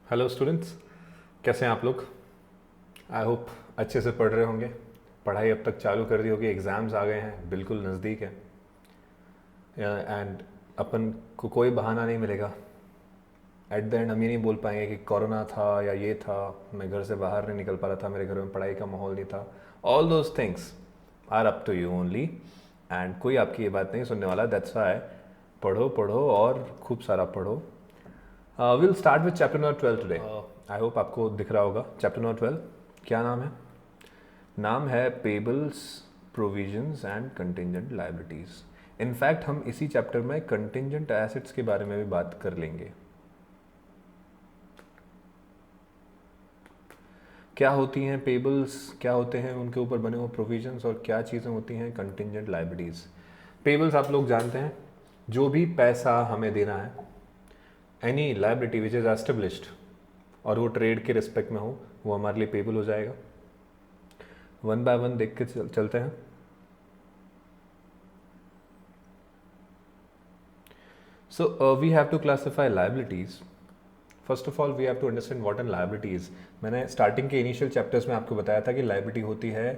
Hello students, कैसे हैं आप लोग। आई होप अच्छे से पढ़ रहे होंगे। पढ़ाई अब तक चालू कर दी होगी, एग्ज़ाम्स आ गए हैं, बिल्कुल नज़दीक है। एंड अपन को कोई बहाना नहीं मिलेगा। एट द एंड हम ये नहीं बोल पाएंगे कि कोरोना था या ये था, मैं घर से बाहर नहीं निकल पा रहा था, मेरे घर में पढ़ाई का माहौल नहीं था। All those things are up to you only. And कोई आपकी ये बात नहीं सुनने वाला। दैट्स वाई पढ़ो पढ़ो और खूब सारा पढ़ो। Will start with chapter number 12 today. I hope आपको दिख रहा होगा चैप्टर नंबर 12 क्या नाम है। नाम है payables, provisions and contingent liabilities. In fact हम इसी चैप्टर में कंटिंजेंट एसेट्स के बारे में भी बात कर लेंगे। क्या होती हैं पेबल्स, क्या होते हैं उनके ऊपर बने हुए प्रोविजंस, और क्या चीज़ें होती हैं कंटिंजेंट लायबिलिटीज। पेबल्स आप लोग जानते हैं, जो भी पैसा हमें देना है, any liability which is established और वो ट्रेड के रिस्पेक्ट में हो, वो हमारे लिए पेबल हो जाएगा। वन बाय वन देख के चलते हैं। So we have to classify liabilities. First of all we have to understand what an liability is. मैंने स्टार्टिंग के इनिशियल चैप्टर्स में आपको बताया था कि लायबिलिटी होती है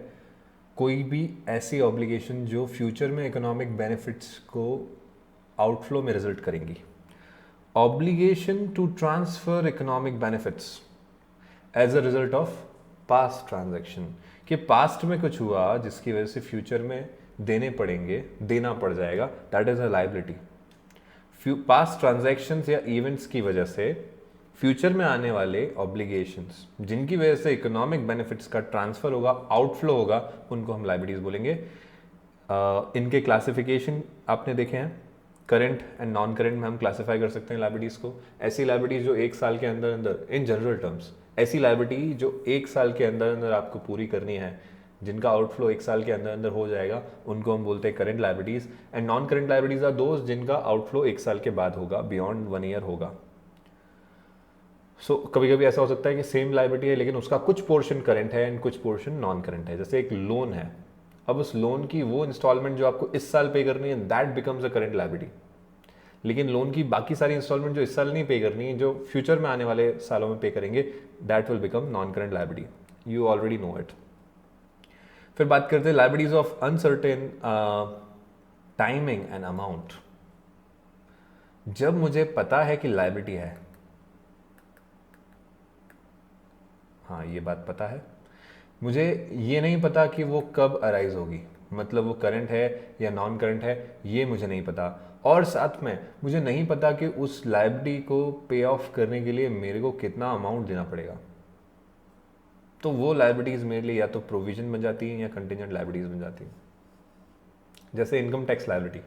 कोई भी ऐसी ऑब्लिगेशन जो फ्यूचर में इकोनॉमिक बेनिफिट्स को आउटफ्लो में रिजल्ट करेंगी। Obligation to transfer economic benefits as a result of past transaction, कि पास्ट में कुछ हुआ जिसकी वजह से फ्यूचर में देने पड़ेंगे, देना पड़ जाएगा, that is a liability. Past transactions या इवेंट्स की वजह से फ्यूचर में आने वाले ऑब्लिगेशंस जिनकी वजह से इकोनॉमिक बेनिफिट्स का ट्रांसफर होगा, आउटफ्लो होगा, उनको हम लायबिलिटीज बोलेंगे। इनके क्लासिफिकेशन आपने देखे हैं। करंट एंड नॉन करंट में हम क्लासिफाई कर सकते हैं लायबिलिटीज को। ऐसी लायबिलिटीज जो एक साल के अंदर अंदर, इन जनरल टर्म्स, ऐसी लायबिलिटी जो एक साल के अंदर अंदर आपको पूरी करनी है, जिनका आउटफ्लो एक साल के अंदर अंदर हो जाएगा, उनको हम बोलते हैं current liabilities. And non current liabilities are दोस्त जिनका आउटफ्लो एक साल के बाद होगा, बियॉन्ड 1 ईयर होगा। कभी कभी ऐसा हो सकता है कि सेम लायबिलिटी है लेकिन उसका कुछ पोर्शन करंट है एंड कुछ पोर्शन नॉन करंट है। जैसे एक लोन है, अब उस लोन की वो इंस्टॉलमेंट जो आपको इस साल पे करनी है, that becomes a current liability. लेकिन लोन की बाकी सारी इंस्टॉलमेंट जो इस साल नहीं पे करनी है, जो फ्यूचर में आने वाले सालों में पे करेंगे, that will become non current liability. You already know it. फिर बात करते हैं liabilities of uncertain timing and amount. जब मुझे पता है कि लायबिलिटी है, हाँ ये बात पता है, मुझे ये नहीं पता कि वो कब अराइज होगी, मतलब वो करंट है या नॉन करंट है, ये मुझे नहीं पता। और साथ में मुझे नहीं पता कि उस लायबिलिटी को पे ऑफ करने के लिए मेरे को कितना अमाउंट देना पड़ेगा। तो वो लायबिलिटीज मेरे लिए या तो प्रोविजन बन जाती हैं या कंटिजेंट लायबिलिटीज बन जाती हैं। जैसे इनकम टैक्स लायबिलिटी,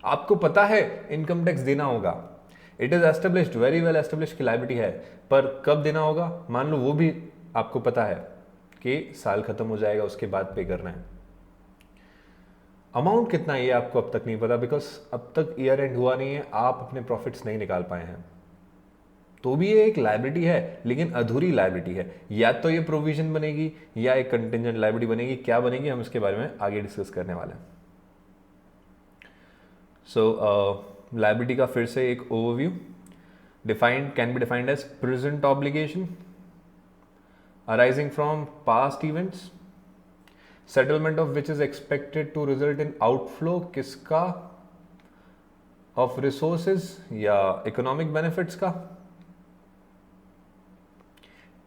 आपको पता है इनकम टैक्स देना होगा, it is established, very well established की लायबिलिटी है, पर कब देना होगा मान लो वो भी आपको पता है कि साल खत्म हो जाएगा उसके बाद पे करना है। अमाउंट कितना है ये आपको अब तक नहीं पता, बिकॉज अब तक ईयर एंड हुआ नहीं है, आप अपने प्रॉफिट्स नहीं निकाल पाए हैं। तो भी ये एक लायबिलिटी है लेकिन अधूरी लायबिलिटी है। या तो ये प्रोविजन बनेगी या एक कंटिजेंट लायबिलिटी बनेगी। क्या बनेगी हम इसके बारे में आगे डिस्कस करने वाले हैं। सो लायबिलिटी का फिर से एक overview. Defined can be defined as present obligation arising from past events, settlement of which is expected to result in outflow किसका, of resources या economic benefits का।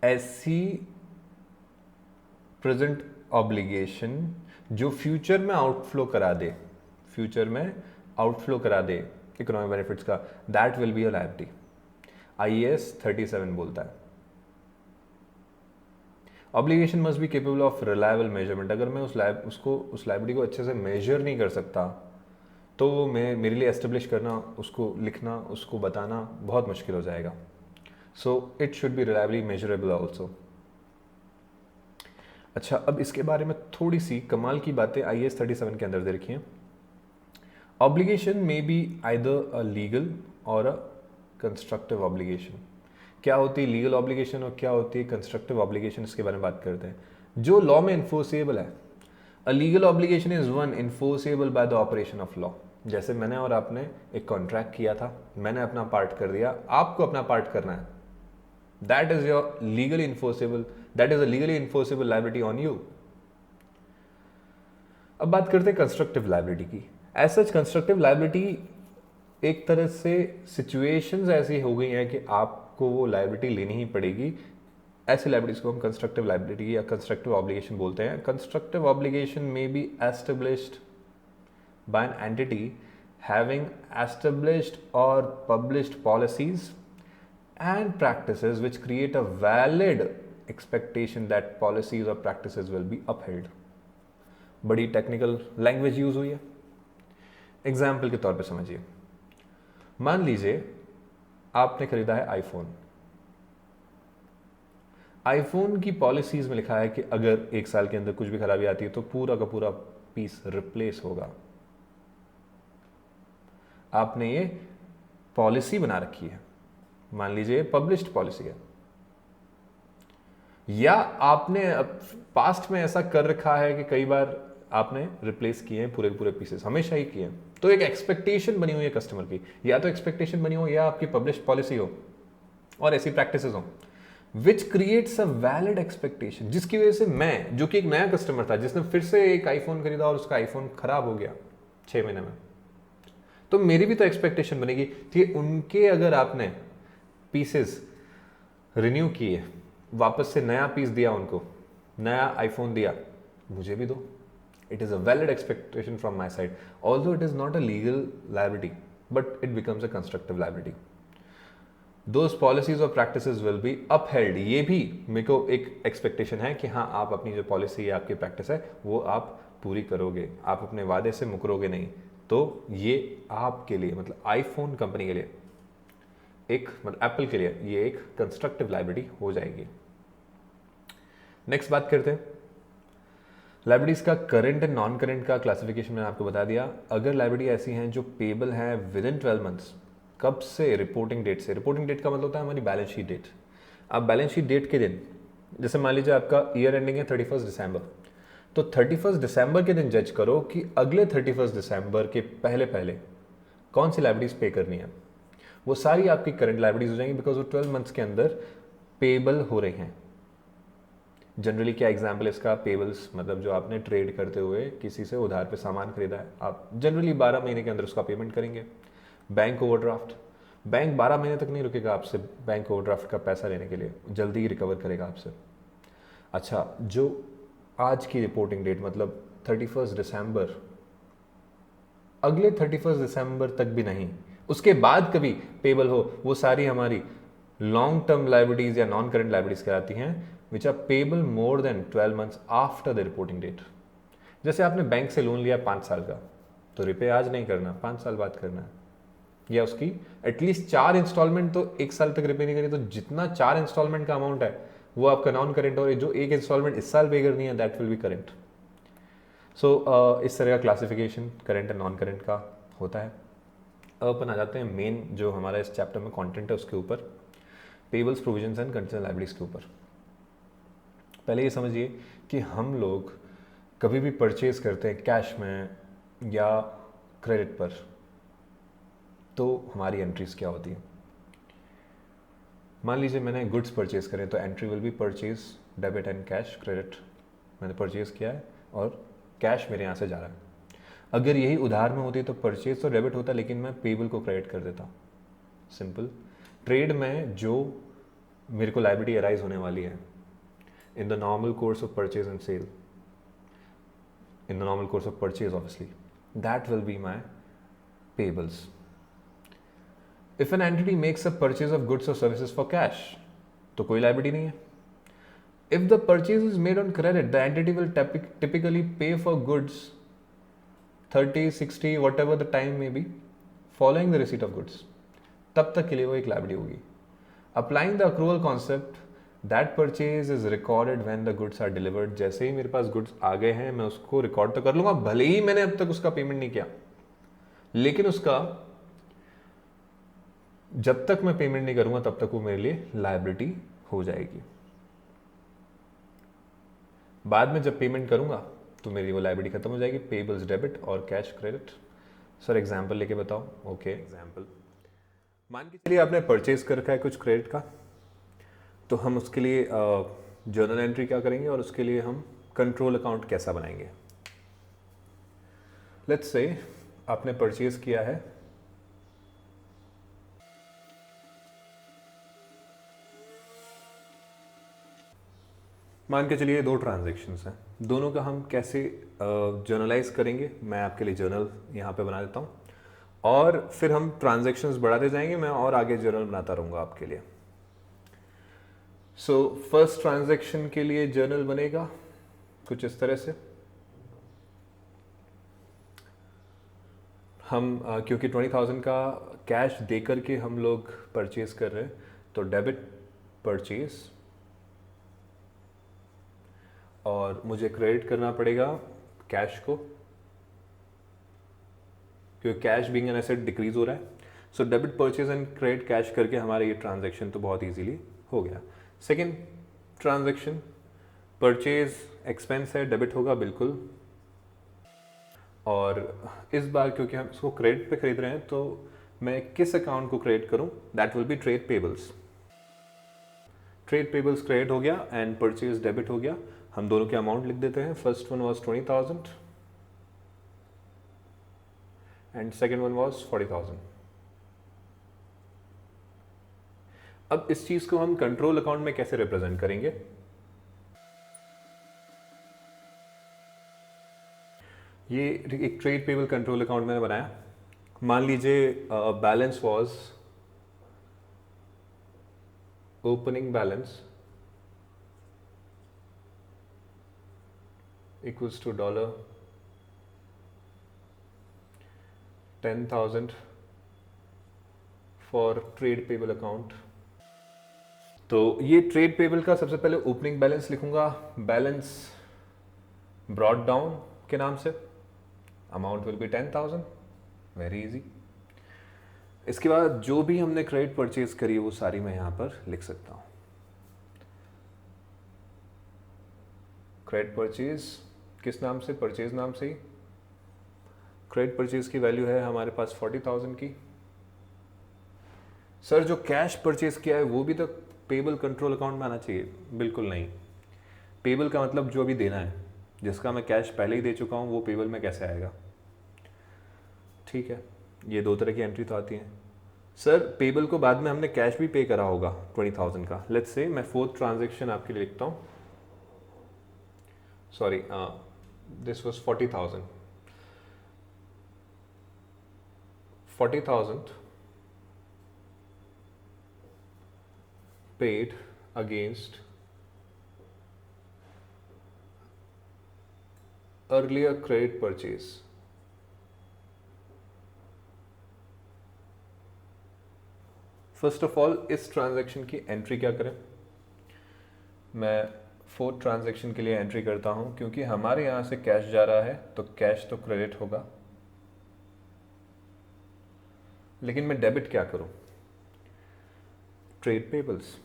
ऐसी प्रेजेंट ऑब्लिगेशन जो फ्यूचर में आउटफ्लो करा दे, फ्यूचर में आउटफ्लो करा दे economic benefits का, that will be a liability. IAS 37 बोलता है obligation must be capable of reliable measurement. अगर मैं उस लायबिलिटी को अच्छे से मेजर नहीं कर सकता तो मैं मेरे लिए एस्टेब्लिश करना, उसको लिखना, उसको बताना बहुत मुश्किल हो जाएगा। So it should be reliably measurable also. अच्छा, अब इसके बारे में थोड़ी सी कमाल की बातें IAS 37 के अंदर दे रखी हैं। Obligation may be either a legal और अ कंस्ट्रक्टिव ऑब्लिगेशन। क्या होती है लीगल ऑब्लिगेशन और क्या होती है कंस्ट्रक्टिव ऑब्लिगेशन, इसके बारे में बात करते हैं। जो लॉ में इन्फोर्सेबल है, a legal obligation is one enforceable by the operation of law. जैसे मैंने और आपने एक कॉन्ट्रैक्ट किया था, मैंने अपना पार्ट कर दिया, आपको अपना पार्ट करना है, that is your legally enforceable, that is a legally enforceable liability on you. अब बात करते हैं कंस्ट्रक्टिव लायबिलिटी की। एज सच कंस्ट्रक्टिव लायबिलिटी एक तरह से सिचुएशंस ऐसी हो गई हैं कि आपको वो लायबिलिटी लेनी ही पड़ेगी। ऐसी लायबिलिटीज को हम कंस्ट्रक्टिव लायबिलिटी या कंस्ट्रक्टिव ऑब्लिगेशन बोलते हैं। कंस्ट्रक्टिव ऑब्लिगेशन में be established by an entity having established और published policies and practices which create a valid expectation that policies or practices will be upheld। बड़ी टेक्निकल लैंग्वेज यूज हुई है। Example के तौर पे समझिए, मान लीजिए आपने खरीदा है आईफोन। आईफोन की पॉलिसीज में लिखा है कि अगर 1 साल के अंदर कुछ भी खराबी आती है तो पूरा का पूरा पीस रिप्लेस होगा। आपने ये पॉलिसी बना रखी है, मान लीजिए पब्लिश्ड पॉलिसी है, या आपने पास्ट में ऐसा कर रखा है कि कई बार आपने रिप्लेस किए हैं पूरे पूरे पीसेस, हमेशा ही किए हैं। तो एक एक्सपेक्टेशन बनी हुई है कस्टमर की, या तो एक्सपेक्टेशन बनी हो या आपकी पब्लिश्ड पॉलिसी हो और ऐसी प्रैक्टिसेस हो which creates a valid expectation, जिसकी वजह से मैं, जो कि एक नया कस्टमर था जिसने फिर से एक आईफोन खरीदा और उसका आईफोन खराब हो गया 6 महीने में, तो मेरी भी तो एक्सपेक्टेशन बनेगी कि उनके अगर आपने पीसेस रिन्यू किए, वापस से नया पीस दिया, उनको नया आईफोन दिया, मुझे भी दो। It is a valid expectation from my side, although it is not a legal liability but it becomes a constructive liability. Those policies और प्रैक्टिसेस विल बी अपहेल्ड। ये भी मेरे को एक एक्सपेक्टेशन है कि हाँ, आप अपनी जो पॉलिसी या आपकी प्रैक्टिस है वो आप पूरी करोगे, आप अपने वादे से मुकरोगे नहीं। तो ये आपके लिए, मतलब आईफोन कंपनी के लिए एक, मतलब एप्पल के लिए ये एक कंस्ट्रक्टिव लायबिलिटी हो जाएगी। नेक्स्ट बात करते हैं लायबिलिटीज का करंट एंड नॉन करंट का क्लासिफिकेशन मैंने आपको बता दिया। अगर लायबिलिटी ऐसी हैं जो पेबल है विद इन 12 मंथ्स, कब से? रिपोर्टिंग डेट से। रिपोर्टिंग डेट का मतलब होता है हमारी बैलेंस शीट डेट। आप बैलेंस शीट डेट के दिन, जैसे मान लीजिए आपका ईयर एंडिंग है 31 दिसंबर, तो 31 दिसंबर के दिन जज करो कि अगले 31 दिसंबर के पहले पहले कौन सी लायबिलिटीज पे करनी है। वो सारी आपकी करंट लायबिलिटीज हो जाएंगी बिकॉज वो 12 मंथ्स के अंदर पेबल हो रही हैं। जनरली क्या एग्जाम्पल इसका? पेबल्स मतलब जो आपने ट्रेड करते हुए किसी से उधार पे सामान खरीदा है, आप जनरली 12 महीने के अंदर उसका पेमेंट करेंगे। बैंक ओवरड्राफ्ट, बैंक 12 महीने तक नहीं रुकेगा आपसे बैंक ओवरड्राफ्ट का पैसा लेने के लिए, जल्दी ही रिकवर करेगा आपसे। अच्छा, जो आज की रिपोर्टिंग डेट मतलब 31 दिसंबर, अगले 31 दिसंबर तक भी नहीं, उसके बाद कभी पेबल हो, वो सारी हमारी लॉन्ग टर्म लायबिलिटीज या नॉन करंट लायबिलिटीज कहलाती हैं, which are payable more than 12 months after the reporting date. जैसे आपने बैंक से लोन लिया 5 साल का, तो रिपे आज नहीं करना, 5 साल बाद करना है, या उसकी एटलीस्ट 4 इंस्टॉलमेंट तो 1 साल तक रिपे नहीं करी, तो जितना 4 इंस्टॉलमेंट का अमाउंट है वो आपका नॉन करेंट, और जो एक इंस्टॉलमेंट इस साल पे करनी है दैट विल बी करेंट। सो इस तरह का classification current and non current का होता है। अब अपन आ जाते हैं मेन जो हमारा इस चैप्टर में कंटेंट है उसके ऊपर, payables, provisions and contingent liabilities के ऊपर। पहले ये समझिए कि हम लोग कभी भी परचेज करते हैं कैश में या क्रेडिट पर, तो हमारी एंट्रीज क्या होती है? मान लीजिए मैंने गुड्स परचेज करें तो entry will be purchase debit and cash credit. मैंने परचेज किया है और कैश मेरे यहाँ से जा रहा है। अगर यही उधार में होती तो परचेज तो डेबिट होता, लेकिन मैं पेबल को क्रेडिट कर देता। सिंपल। ट्रेड में जो मेरे को लायबिलिटी अराइज होने वाली है in the normal course of purchase and sale, in the normal course of purchase obviously, that will be my payables. If an entity makes a purchase of goods और services for cash, तो कोई लायबिलिटी नहीं है। If the purchase is made on credit, the entity will typically pay for goods 30, 60, whatever the time may be, following the receipt of goods, तब तक के लिए वो एक लायबिलिटी होगी। Applying the accrual concept, that purchase is recorded when the goods are delivered। जैसे ही मेरे पास goods आ गए हैं मैं उसको रिकॉर्ड तो कर लूंगा, भले ही मैंने अब तक उसका पेमेंट नहीं किया, लेकिन उसका जब तक मैं पेमेंट नहीं करूंगा तब तक वो मेरे लिए लायबिलिटी हो जाएगी। बाद में जब पेमेंट करूंगा तो मेरी वो लायबिलिटी खत्म हो जाएगी, पेबल्स डेबिट और कैश क्रेडिट। सर एग्जांपल लेके बताओ। ओके, एग्जांपल मान के चलिए आपने परचेज कर रखा है कुछ क्रेडिट का, तो हम उसके लिए जर्नल एंट्री क्या करेंगे और उसके लिए हम कंट्रोल अकाउंट कैसा बनाएंगे। लेट्स से आपने परचेज किया है मान के चलिए 2 ट्रांजेक्शन्स हैं, दोनों का हम कैसे जर्नलाइज करेंगे मैं आपके लिए जर्नल यहाँ पे बना देता हूँ और फिर हम ट्रांजेक्शन्स बढ़ाते जाएंगे, मैं और आगे जर्नल बनाता रहूँगा आपके लिए। सो फर्स्ट ट्रांजेक्शन के लिए जर्नल बनेगा कुछ इस तरह से। हम क्योंकि 20,000 का कैश दे करके हम लोग परचेज कर रहे हैं तो डेबिट परचेज, और मुझे क्रेडिट करना पड़ेगा कैश को क्योंकि cash being an asset decrease हो रहा है। So debit purchase and credit cash करके हमारा ये ट्रांजैक्शन तो बहुत इजीली हो गया। सेकंड ट्रांजैक्शन परचेज एक्सपेंस है, डेबिट होगा बिल्कुल, और इस बार क्योंकि हम इसको क्रेडिट पे खरीद रहे हैं तो मैं किस अकाउंट को क्रेडिट करूं, that will B trade payables. Trade payables credit हो गया एंड परचेज डेबिट हो गया। हम दोनों के अमाउंट लिख देते हैं, first one was 20,000 and second one was 40,000। अब इस चीज को हम कंट्रोल अकाउंट में कैसे रिप्रेजेंट करेंगे, ये एक ट्रेड पेबल कंट्रोल अकाउंट मैंने बनाया। मान लीजिए balance was opening balance equals to $10,000 for trade payable account. तो ये ट्रेड पेबल का सबसे पहले ओपनिंग बैलेंस लिखूंगा, बैलेंस ब्रॉट डाउन के नाम से, amount will be 10,000, very easy. इसके बाद जो भी हमने क्रेडिट परचेज करी है वो सारी मैं यहां पर लिख सकता हूं। क्रेडिट परचेज किस नाम से, परचेज नाम से ही। क्रेडिट परचेज की वैल्यू है हमारे पास 40,000 की। सर जो कैश परचेज किया है वो भी तो पेबल कंट्रोल अकाउंट में आना चाहिए, बिल्कुल नहीं। पेबल का मतलब जो अभी देना है, जिसका मैं कैश पहले ही दे चुका हूं वो पेबल में कैसे आएगा। ठीक है, ये 2 तरह की एंट्री तो आती है। सर पेबल को बाद में हमने कैश भी पे करा होगा 20,000 का। लेट्स से मैं फोर्थ ट्रांजेक्शन आपके लिए लिखता हूँ, sorry this was 40,000 paid against earlier credit purchase। First of all इस ट्रांजैक्शन की एंट्री क्या करें, मैं फोर्थ ट्रांजैक्शन के लिए एंट्री करता हूं क्योंकि हमारे यहां से कैश जा रहा है तो कैश तो क्रेडिट होगा, लेकिन मैं डेबिट क्या करूं, ट्रेड पेबल्स।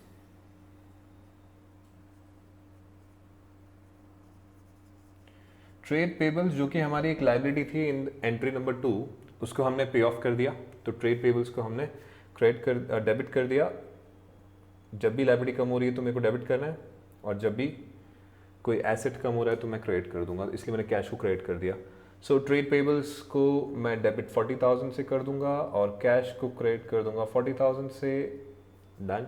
ट्रेड पेबल्स जो कि हमारी एक लायबिलिटी थी इन एंट्री नंबर 2, उसको हमने पे ऑफ कर दिया। तो ट्रेड पेबल्स को हमने डेबिट कर दिया। जब भी लायबिलिटी कम हो रही है तो मेरे को डेबिट करना है, और जब भी कोई एसेट कम हो रहा है तो मैं क्रेडिट कर दूंगा, इसलिए मैंने कैश को क्रेडिट कर दिया। सो ट्रेड पेबल्स को मैं डेबिट 40,000 से कर दूंगा और कैश को क्रेडिट कर दूंगा 40,000 से। डन।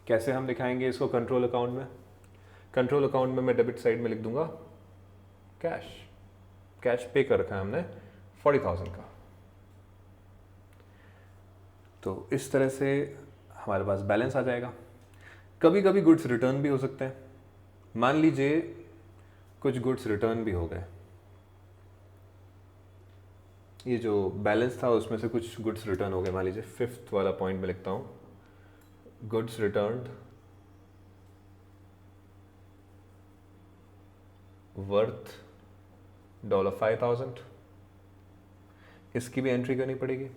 कैसे हम दिखाएंगे इसको कंट्रोल अकाउंट में, कंट्रोल अकाउंट में मैं डेबिट साइड में लिख दूंगा कैश, कैश पे कर रखा है हमने 40,000 का। तो इस तरह से हमारे पास बैलेंस आ जाएगा। कभी कभी गुड्स रिटर्न भी हो सकते हैं, मान लीजिए कुछ गुड्स रिटर्न भी हो गए, ये जो बैलेंस था उसमें से कुछ गुड्स रिटर्न हो गए। मान लीजिए फिफ्थ वाला पॉइंट में लिखता हूं, गुड्स रिटर्न्ड वर्थ $5,000, इसकी भी एंट्री करनी पड़ेगी।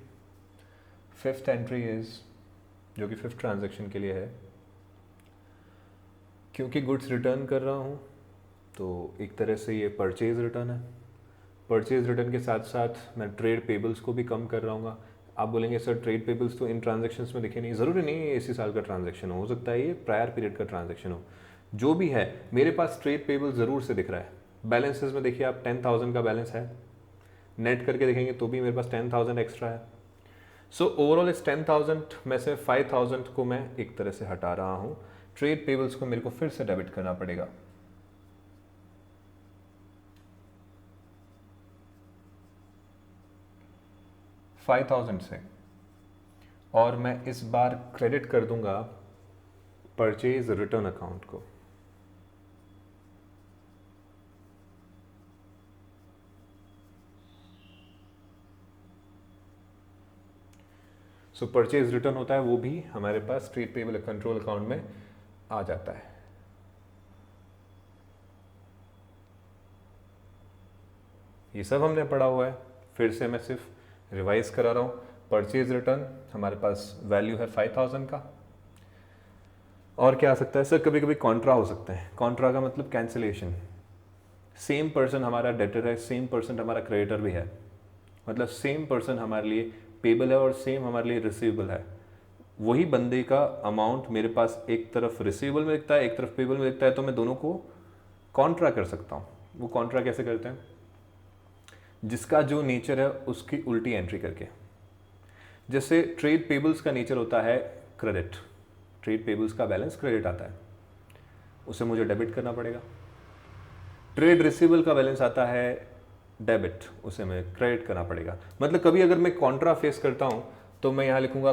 फिफ्थ एंट्री इज, जो कि फिफ्थ ट्रांजैक्शन के लिए है, क्योंकि गुड्स रिटर्न कर रहा हूँ तो एक तरह से ये परचेज रिटर्न है। परचेज रिटर्न के साथ साथ मैं ट्रेड पेबल्स को भी कम कर रहा हूँ। आप बोलेंगे सर ट्रेड पेबल्स तो इन ट्रांजेक्शन्स में दिखे नहीं, ज़रूरी नहीं है इसी साल का ट्रांजेक्शन हो सकता है ये प्रायर पीरियड का ट्रांजेक्शन हो। जो भी है मेरे पास ट्रेड पेबल ज़रूर से दिख रहा है। बैलेंसेस में देखिए आप 10,000 का बैलेंस है, नेट करके देखेंगे तो भी मेरे पास 10,000 एक्स्ट्रा है। सो ओवरऑल इस 10,000 में से 5,000 को मैं एक तरह से हटा रहा हूँ। ट्रेड पेबल्स को मेरे को फिर से डेबिट करना पड़ेगा। $5,000 से, और मैं इस बार क्रेडिट कर दूंगा परचेज रिटर्न अकाउंट को। सो परचेज रिटर्न होता है वो भी हमारे पास ट्रेड पेबल कंट्रोल अकाउंट में आ जाता है। ये सब हमने पढ़ा हुआ है, फिर से मैं सिर्फ रिवाइज करा रहा हूँ। परचेज रिटर्न हमारे पास वैल्यू है 5,000 का। और क्या आ सकता है सर? कभी कभी कॉन्ट्रा हो सकता है। कॉन्ट्रा का मतलब कैंसिलेशन। सेम पर्सन हमारा डेटर है, सेम पर्सन हमारा क्रेडिटर भी है, मतलब सेम पर्सन हमारे लिए पेबल है और सेम हमारे लिए रिसीवेबल है। वही बंदे का अमाउंट मेरे पास एक तरफ रिसीवेबल में दिखता है, एक तरफ पेबल में दिखता है, तो मैं दोनों को कॉन्ट्रा कर सकता हूँ। वो कॉन्ट्रा कैसे करते हैं? जिसका जो नेचर है उसकी उल्टी एंट्री करके। जैसे ट्रेड पेबल्स का नेचर होता है क्रेडिट, ट्रेड पेबल्स का बैलेंस क्रेडिट आता है, उसे मुझे डेबिट करना पड़ेगा। ट्रेड रिसीवेबल का बैलेंस आता है डेबिट, उसे मैं क्रेडिट करना पड़ेगा। मतलब कभी अगर मैं कॉन्ट्रा फेस करता हूं तो मैं यहां लिखूंगा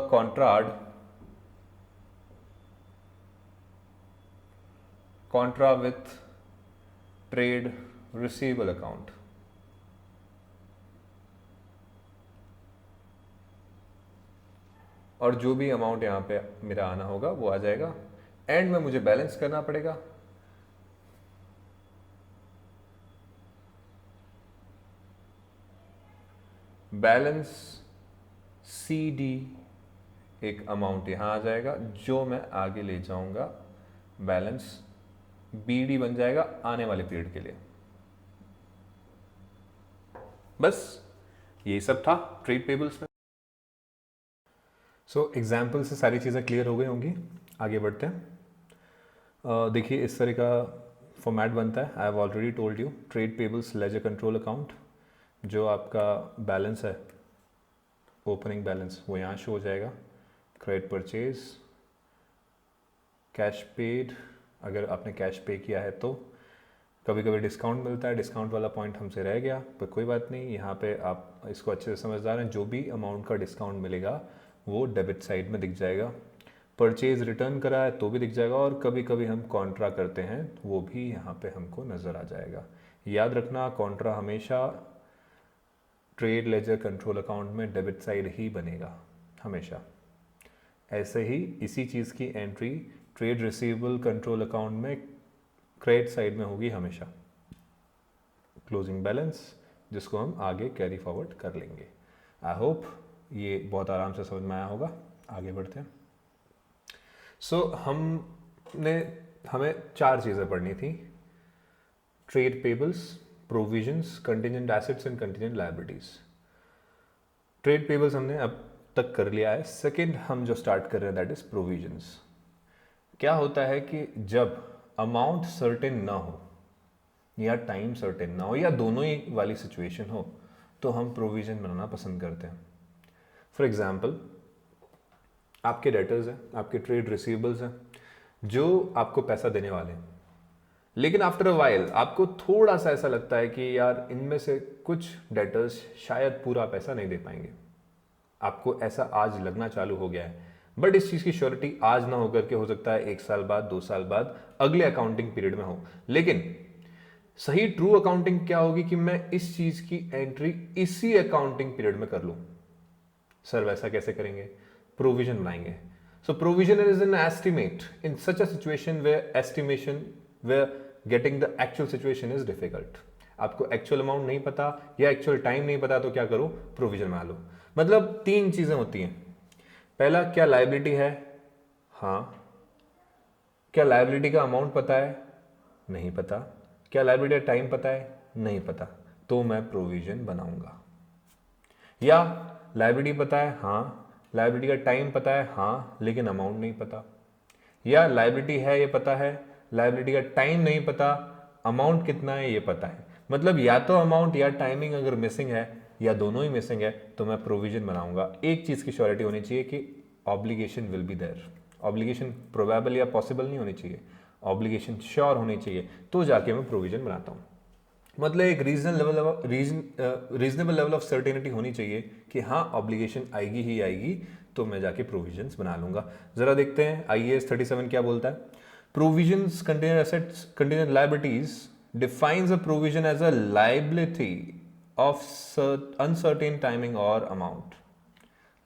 Contra with trade receivable account. और जो भी अमाउंट यहां पे मेरा आना होगा वो आ जाएगा। एंड में मुझे बैलेंस करना पड़ेगा। बैलेंस सी डी एक अमाउंट यहां आ जाएगा जो मैं आगे ले जाऊंगा, बैलेंस बी डी बन जाएगा आने वाले पीरियड के लिए। बस यही सब था ट्रेड पेबल्स में। सो एग्जाम्पल से सारी चीज़ें क्लियर हो गई होंगी। आगे बढ़ते हैं। देखिए इस तरह का फॉर्मेट बनता है। I have already told you trade payables ledger control account. जो आपका बैलेंस है, ओपनिंग बैलेंस, वो यहाँ शो हो जाएगा। क्रेडिट परचेज, कैश पेड, अगर आपने कैश पे किया है तो कभी कभी डिस्काउंट मिलता है, डिस्काउंट वाला पॉइंट हमसे रह गया, पर कोई बात नहीं। यहाँ पे आप इसको अच्छे से समझदार हैं, जो भी अमाउंट का डिस्काउंट मिलेगा वो डेबिट साइड में दिख जाएगा। परचेज रिटर्न करा है तो भी दिख जाएगा, और कभी कभी हम कॉन्ट्रा करते हैं वो भी यहाँ पे हमको नज़र आ जाएगा। याद रखना कॉन्ट्रा हमेशा ट्रेड लेजर कंट्रोल अकाउंट में डेबिट साइड ही बनेगा हमेशा। ऐसे ही इसी चीज़ की entry trade receivable control account में क्रेडिट साइड में होगी हमेशा। क्लोजिंग बैलेंस, जिसको हम आगे कैरी फॉरवर्ड कर लेंगे। आई होप ये बहुत आराम से समझ में आया होगा। आगे बढ़ते हैं। हमें 4 चीज़ें पढ़नी थी: trade payables, provisions, contingent assets and contingent liabilities. Trade payables हमने अब तक कर लिया है। सेकंड हम जो स्टार्ट कर रहे हैं दैट इज प्रोविजंस। क्या होता है कि जब अमाउंट सर्टेन ना हो या टाइम सर्टेन ना हो या दोनों ही वाली सिचुएशन हो तो हम प्रोविजन बनाना पसंद करते हैं। फॉर एग्जाम्पल, आपके डेटर्स हैं, आपके ट्रेड रिसीवेबल्स हैं जो आपको पैसा देने वाले हैं, लेकिन आफ्टर अ वाइल आपको थोड़ा सा ऐसा लगता है कि यार इनमें से कुछ डेटर्स शायद पूरा पैसा नहीं दे पाएंगे। आपको ऐसा आज लगना चालू हो गया है, बट इस चीज़ की श्योरिटी आज ना होकर के हो सकता है 1 साल बाद, 2 साल बाद, अगले अकाउंटिंग पीरियड में हो। लेकिन सही ट्रू अकाउंटिंग क्या होगी कि मैं इस चीज़ की एंट्री इसी अकाउंटिंग पीरियड में कर लूँ। सर वैसा कैसे करेंगे? प्रोविजन बनाएंगे। So provision is an estimate in such a situation where getting the actual situation is difficult. आपको एक्चुअल अमाउंट नहीं पता या एक्चुअल टाइम नहीं पता तो क्या करो? प्रोविजन बना लो। मतलब 3 चीजें होती हैं। पहला, क्या लायबिलिटी है? हाँ। क्या लायबिलिटी का अमाउंट पता है? नहीं पता। क्या लायबिलिटी का टाइम पता है? नहीं पता। तो मैं प्रोविजन बनाऊंगा। या लायबिलिटी पता है, हाँ, लायबिलिटी का टाइम पता है, हाँ, लेकिन अमाउंट नहीं पता, या लायबिलिटी है ये पता है, लायबिलिटी का टाइम नहीं पता, अमाउंट कितना है ये पता है। मतलब या तो अमाउंट या टाइमिंग अगर मिसिंग है या दोनों ही मिसिंग है तो मैं प्रोविजन बनाऊंगा। एक चीज की श्योरिटी होनी चाहिए कि obligation will be there. Obligation probable या पॉसिबल नहीं होनी चाहिए, ऑब्लिगेशन श्योर होनी चाहिए, तो जाके मैं प्रोविजन बनाता हूँ। मतलब एक रीजनेबल लेवल ऑफ सर्टेनिटी होनी चाहिए कि हाँ ऑब्लिगेशन आएगी ही आएगी, तो मैं जाके प्रोविजंस बना लूंगा। जरा देखते हैं IAS 37 क्या बोलता है। Provisions contingent assets contingent liabilities defines a provision as a liability of uncertain timing और अमाउंट।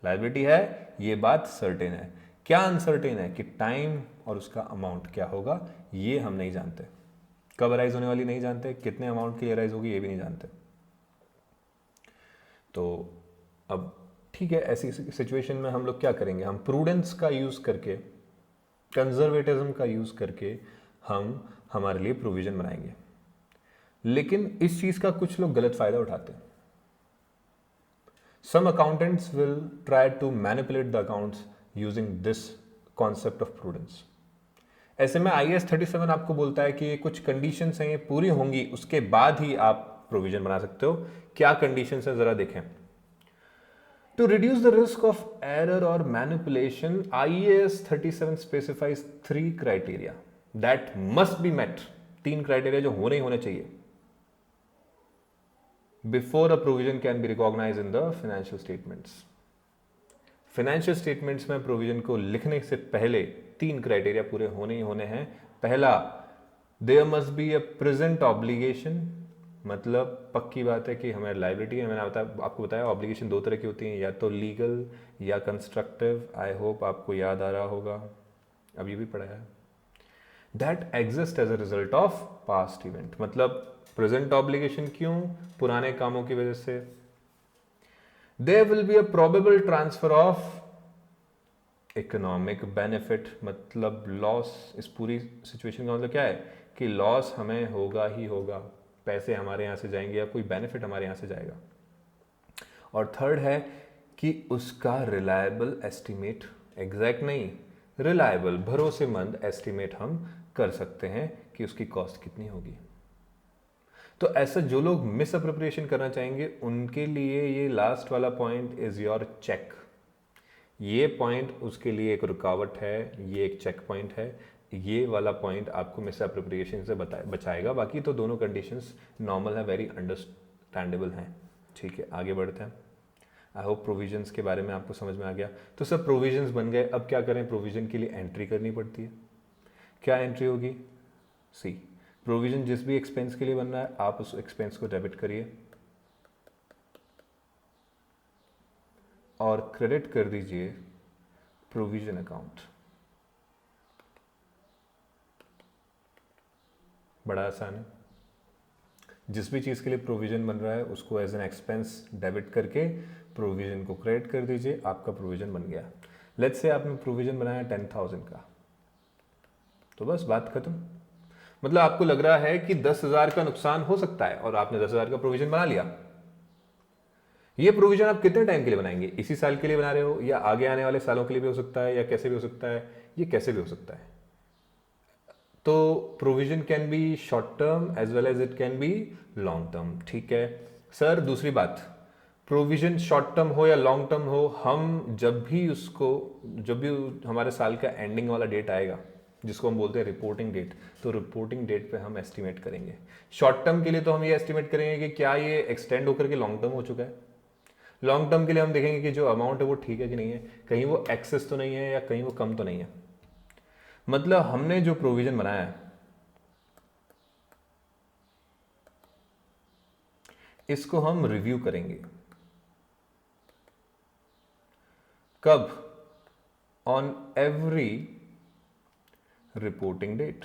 लायबिलिटी है, ये बात सर्टेन है, क्या अनसर्टेन है कि टाइम और उसका अमाउंट क्या होगा ये हम नहीं जानते, कब राइज होने वाली नहीं जानते, कितने अमाउंट के लिए राइज होगी ये भी नहीं जानते। तो अब ठीक है, ऐसी सिचुएशन में हम लोग क्या करेंगे, हम प्रूडेंस का यूज करके, कंजर्वेटिज्म का यूज करके हम हमारे लिए प्रोविजन बनाएंगे। लेकिन इस चीज का कुछ लोग गलत फायदा उठाते हैं। Some accountants will try to manipulate the accounts using this concept of prudence. ऐसे में IAS 37 आपको बोलता है कि ये कुछ कंडीशंस हैं, ये पूरी होंगी उसके बाद ही आप प्रोविजन बना सकते हो। क्या कंडीशंस हैं जरा देखें। To reduce the risk of error or manipulation, IAS 37 specifies 3 criteria that must be met. 3 criteria जो होने ही होने चाहिए before a provision can be recognized in the financial statements. Financial statements में प्रोविजन को लिखने से पहले 3 क्राइटेरिया पूरे होने ही होने हैं। पहला, there must be a present obligation, मतलब पक्की बात है कि हमारी लायबिलिटी है। मैंने आपको बताया ऑब्लिगेशन 2 तरह की होती हैं, या तो लीगल या कंस्ट्रक्टिव। आई होप आपको याद आ रहा होगा, अभी भी पढ़ा है। That exist as a result of past event, मतलब प्रेजेंट ऑब्लिगेशन क्यों, पुराने कामों की वजह से। There will be a probable transfer of economic benefit, मतलब लॉस। इस पूरी सिचुएशन का मतलब क्या है कि लॉस हमें होगा ही होगा, पैसे हमारे यहां से जाएंगे या कोई बेनिफिट हमारे यहां से जाएगा। और थर्ड है कि उसका रिलायबल एस्टिमेट, एग्जैक्ट नहीं, रिलायबल भरोसेमंद एस्टिमेट हम कर सकते हैं कि उसकी कॉस्ट कितनी होगी। तो ऐसा जो लोग मिस अप्रोप्रिएशन करना चाहेंगे उनके लिए ये लास्ट वाला पॉइंट इज योर चेक। ये पॉइंट उसके लिए एक रुकावट है, ये एक चेक पॉइंट है। ये वाला पॉइंट आपको मिस अप्रोप्रिएशन से बचाएगा। बाकी तो दोनों कंडीशंस नॉर्मल है, वेरी अंडरस्टैंडेबल हैं। ठीक है, आगे बढ़ते हैं। आई होप प्रोविजंस के बारे में आपको समझ में आ गया। तो सब प्रोविजंस बन गए, अब क्या करें, प्रोविजन के लिए एंट्री करनी पड़ती है। क्या एंट्री होगी, सी, प्रोविजन जिस भी एक्सपेंस के लिए बन रहा है आप उस एक्सपेंस को डेबिट करिए और क्रेडिट कर दीजिए प्रोविजन अकाउंट। बड़ा आसान है, जिस भी चीज़ के लिए प्रोविजन बन रहा है उसको एज एन एक्सपेंस डेबिट करके प्रोविजन को क्रेडिट कर दीजिए, आपका प्रोविजन बन गया। लेट्स से आपने प्रोविजन बनाया 10,000 का, तो बस बात खत्म। मतलब आपको लग रहा है कि 10,000 का नुकसान हो सकता है और आपने 10,000 का प्रोविजन बना लिया। ये प्रोविजन आप कितने टाइम के लिए बनाएंगे, इसी साल के लिए बना रहे हो या आगे आने वाले सालों के लिए भी हो सकता है, या कैसे भी हो सकता है, ये कैसे भी हो सकता है। तो provision can be short term as well as it can be long term. ठीक है सर, दूसरी बात, प्रोविजन शॉर्ट टर्म हो या लॉन्ग टर्म हो, हम जब भी हमारे साल का एंडिंग वाला डेट आएगा जिसको हम बोलते हैं रिपोर्टिंग डेट, तो रिपोर्टिंग डेट पे हम एस्टिमेट करेंगे। शॉर्ट टर्म के लिए तो हम ये एस्टिमेट करेंगे कि क्या ये एक्सटेंड होकर के लॉन्ग टर्म हो चुका है। लॉन्ग टर्म के लिए हम देखेंगे कि जो अमाउंट है वो ठीक है कि नहीं है, कहीं वो एक्सेस तो नहीं है या कहीं वो कम तो नहीं है। मतलब हमने जो प्रोविजन बनाया है इसको हम रिव्यू करेंगे कब, ऑन एवरी रिपोर्टिंग डेट।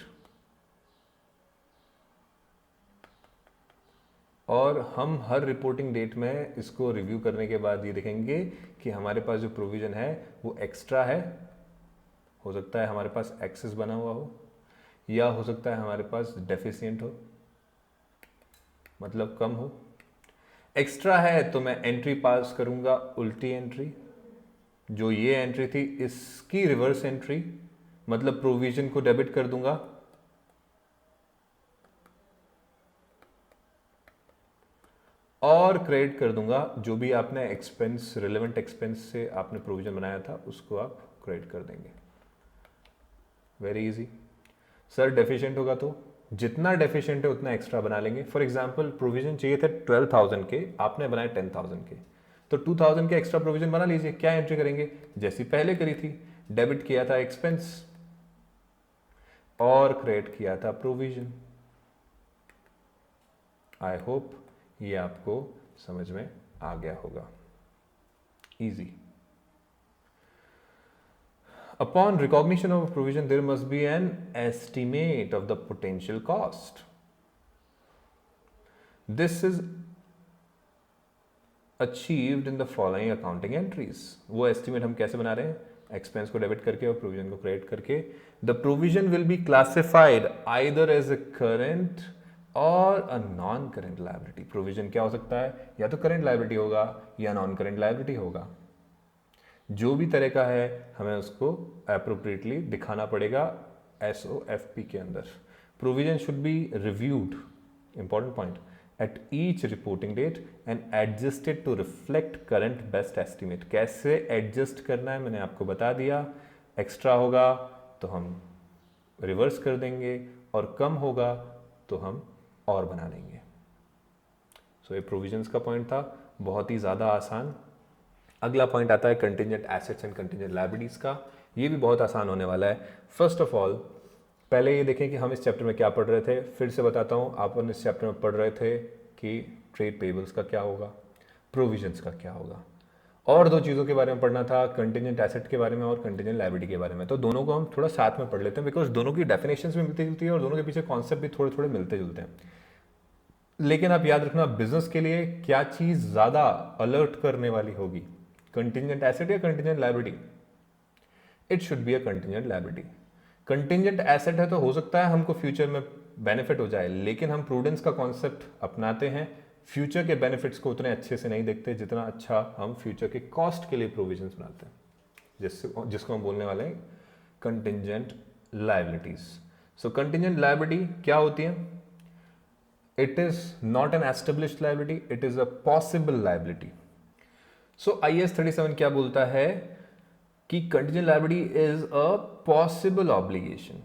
और हम हर रिपोर्टिंग डेट में इसको रिव्यू करने के बाद ये देखेंगे कि हमारे पास जो प्रोविजन है वो एक्स्ट्रा है, हो सकता है हमारे पास एक्सेस बना हुआ हो, या हो सकता है हमारे पास डेफिशिएंट हो, मतलब कम हो। एक्स्ट्रा है तो मैं एंट्री पास करूंगा, उल्टी एंट्री। जो ये एंट्री थी इसकी रिवर्स एंट्री, मतलब प्रोविजन को डेबिट कर दूंगा, और क्रेडिट कर दूंगा जो भी आपने एक्सपेंस, रिलेवेंट एक्सपेंस से आपने प्रोविजन बनाया था उसको आप क्रेडिट कर देंगे। Very easy. सर डेफिशिएंट होगा तो जितना डेफिशिएंट है उतना एक्स्ट्रा बना लेंगे। फॉर एग्जांपल प्रोविजन चाहिए थे 12,000 के, आपने बनाए 10,000 के, तो 2,000 के एक्स्ट्रा प्रोविजन बना लीजिए। क्या एंट्री करेंगे? जैसी पहले करी थी, डेबिट किया था एक्सपेंस और क्रेडिट किया था प्रोविजन। आई होप ये आपको समझ में आ गया होगा। Easy. Upon recognition of a provision, there must be an estimate of the potential cost. This is achieved in the following accounting entries. वो estimate हम कैसे बना रहे हैं? Expense को debit करके और provision को credit करके. The provision will be classified either as a current और a non-current liability. Provision क्या हो सकता है? या तो current liability होगा या non-current liability होगा। जो भी तरह का है हमें उसको अप्रोप्रिएटली दिखाना पड़ेगा SOFP के अंदर। Provision should be reviewed, important point, at each reporting date and adjusted to reflect current best estimate. कैसे एडजस्ट करना है मैंने आपको बता दिया। एक्स्ट्रा होगा तो हम रिवर्स कर देंगे और कम होगा तो हम और बना लेंगे। सो ये प्रोविजंस का पॉइंट था, बहुत ही ज़्यादा आसान। अगला पॉइंट आता है contingent assets and contingent liabilities का। ये भी बहुत आसान होने वाला है। फर्स्ट ऑफ ऑल पहले ये देखें कि हम इस चैप्टर में क्या पढ़ रहे थे। फिर से बताता हूँ, अपन इस चैप्टर में पढ़ रहे थे कि ट्रेड पेबल्स का क्या होगा, प्रोविजंस का क्या होगा, और दो चीज़ों के बारे में पढ़ना था, कंटिंजेंट एसेट के बारे में और कंटिंजेंट लायबिलिटी के बारे में। तो दोनों को हम थोड़ा साथ में पढ़ लेते हैं, बिकॉज दोनों की डेफिनेशंस भी मिलती जुलती है और दोनों के पीछे कॉन्सेप्ट भी थोड़े थोड़े मिलते जुलते हैं। लेकिन आप याद रखना, बिजनेस के लिए क्या चीज़ ज़्यादा अलर्ट करने वाली होगी, कंटिंजेंट एसेट या contingent liability? It should be a contingent liability. Contingent asset है तो हो सकता है हमको फ्यूचर में बेनिफिट हो जाए, लेकिन हम प्रूडेंस का कॉन्सेप्ट अपनाते हैं, फ्यूचर के बेनिफिट्स को उतने अच्छे से नहीं देखते जितना अच्छा हम फ्यूचर के कॉस्ट के लिए प्रोविजंस बनाते हैं, जिसको हम बोलने वाले हैं कंटिंजेंट लायबिलिटीज। सो कंटिंजेंट लायबिलिटी क्या होती है? It is not an established liability, it is a possible liability. So IAS 37 क्या बोलता है कि contingent liability is a possible obligation.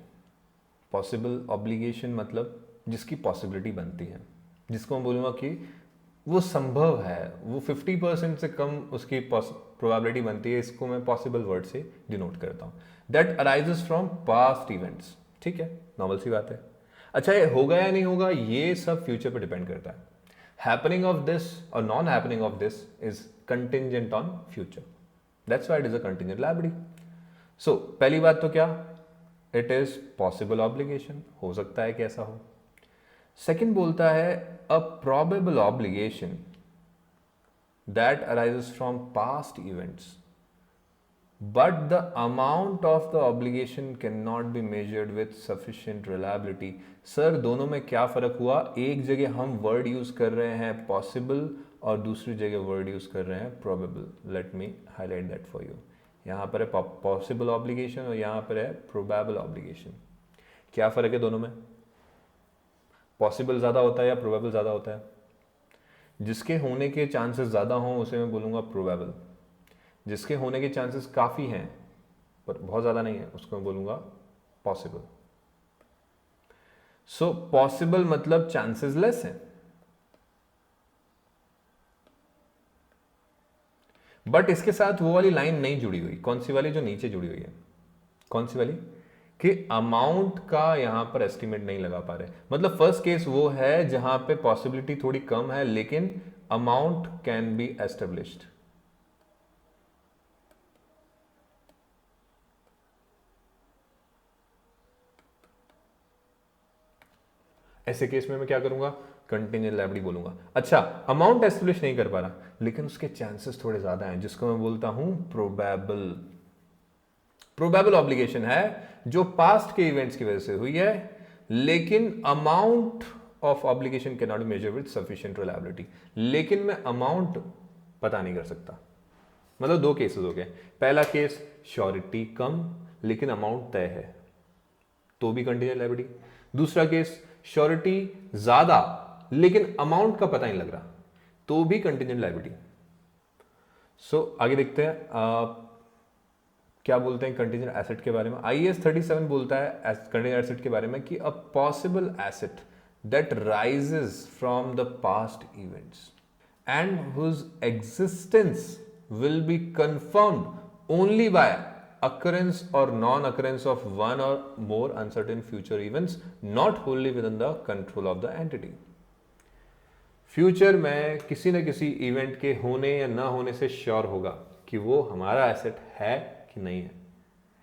Possible obligation मतलब जिसकी पॉसिबिलिटी बनती है, जिसको मैं बोलूँगा कि वो संभव है, वो 50% से कम उसकी प्रोबेबिलिटी बनती है। इसको मैं पॉसिबल वर्ड से डिनोट करता हूँ। That arises from past events. ठीक है, नॉर्मल सी बात है। अच्छा, ये होगा या नहीं होगा ये सब फ्यूचर पे डिपेंड करता है। हैपनिंग ऑफ दिस और non happening of this is contingent on future, that's why it is a contingent liability. So पहली बात तो क्या, इट इज पॉसिबल ऑब्लिगेशन, हो सकता है कि ऐसा हो। सेकंड बोलता है अ probable obligation that arises from past events but the amount of the obligation cannot be measured with sufficient reliability। Sir दोनों में क्या फर्क हुआ? एक जगह हम वर्ड यूज कर रहे हैं पॉसिबल और दूसरी जगह वर्ड यूज कर रहे हैं probable. Let me highlight that for you. यहाँ पर है पॉसिबल ऑब्लिगेशन और यहाँ पर है प्रोबेबल ऑब्लिगेशन। क्या फर्क है दोनों में? पॉसिबल ज़्यादा होता है या प्रोबेबल ज़्यादा होता है? जिसके होने के चांसेस ज़्यादा हों उसे मैं बोलूँगा प्रोबेबल। जिसके होने के चांसेस काफ़ी हैं पर बहुत ज़्यादा नहीं है उसको मैं बोलूँगा पॉसिबल। सो पॉसिबल मतलब चांसेस लेस हैं, बट इसके साथ वो वाली लाइन नहीं जुड़ी हुई। कौन सी वाली? जो नीचे जुड़ी हुई है। कौन सी वाली? कि अमाउंट का यहां पर एस्टिमेट नहीं लगा पा रहे। मतलब फर्स्ट केस वो है जहां पे पॉसिबिलिटी थोड़ी कम है लेकिन अमाउंट कैन बी एस्टेब्लिश्ड। ऐसे केस में मैं क्या करूंगा? कंटिंजेंट लायबिलिटी बोलूंगा। अच्छा, अमाउंट एस्टेब्लिश नहीं कर पा रहा लेकिन उसके चांसेस थोड़े ज्यादा हैं, जिसको मैं बोलता हूं प्रोबेबल। प्रोबेबल ऑब्लिगेशन है जो पास्ट के इवेंट्स की वजह से हुई है लेकिन amount of obligation can not be measure with sufficient reliability, लेकिन मैं अमाउंट पता नहीं कर सकता। मतलब दो केसेस हो गए, पहला केस श्योरिटी कम लेकिन अमाउंट तय है तो भी कंटीजेंट लायबिलिटी, दूसरा केस श्योरिटी ज्यादा लेकिन अमाउंट का पता नहीं लग रहा तो भी कंटीजेंट लायबिलिटी। सो आगे देखते हैं क्या बोलते हैं कंटीजेंट एसेट के बारे में। IAS 37 बोलता है कंटीजेंट एसेट के बारे में कि a possible asset that arises from the past events and whose existence will be confirmed only by occurrence or non-occurrence of one or more uncertain future events not wholly within the control of the entity। Future में किसी न किसी event के होने या ना होने से श्योर होगा कि वो हमारा एसेट है कि नहीं है,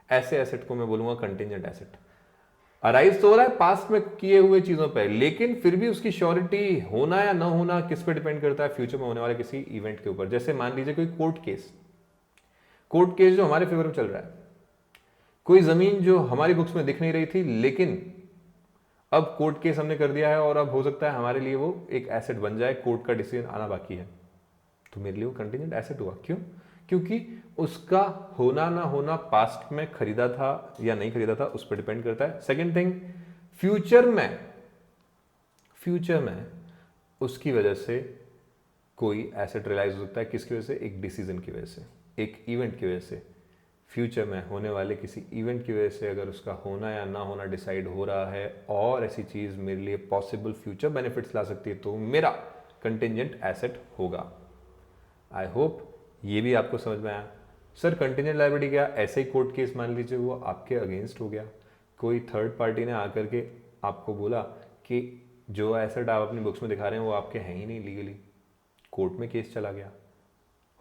ऐसे एसेट को मैं बोलूंगा कंटिंजेंट एसेट। अराइज तो हो रहा है पास्ट में किए हुए चीजों पे, लेकिन फिर भी उसकी श्योरिटी होना या ना होना किस पे डिपेंड करता है, फ्यूचर में होने वाले किसी इवेंट के ऊपर। जैसे मान लीजिए कोई कोर्ट केस जो हमारे फेवर में चल रहा है, कोई जमीन जो हमारी बुक्स में दिख नहीं रही थी लेकिन अब कोर्ट केस हमने कर दिया है और अब हो सकता है हमारे लिए वो एक एसेट बन जाए, कोर्ट का डिसीजन आना बाकी है, तो मेरे लिए वो कंटीजेंट एसेट हुआ। क्यों? क्योंकि उसका होना ना होना पास्ट में खरीदा था या नहीं खरीदा था उस पर डिपेंड करता है। सेकेंड थिंग, फ्यूचर में उसकी वजह से कोई एसेट रियलाइज हो सकता है, किसकी वजह से? एक डिसीजन की वजह से, एक इवेंट की वजह से। फ्यूचर में होने वाले किसी इवेंट की वजह से अगर उसका होना या ना होना डिसाइड हो रहा है और ऐसी चीज मेरे लिए पॉसिबल फ्यूचर बेनिफिट्स ला सकती है तो मेरा कंटिंजेंट एसेट होगा। आई होप ये भी आपको समझ में आया। सर कंटिंजेंट लायबिलिटी क्या? ऐसे ही कोर्ट केस मान लीजिए वो आपके अगेंस्ट हो गया, कोई थर्ड पार्टी ने आकर के आपको बोला कि जो एसेट आप अपनी बुक्स में दिखा रहे हैं वो आपके हैं ही नहीं लीगली, कोर्ट में केस चला गया,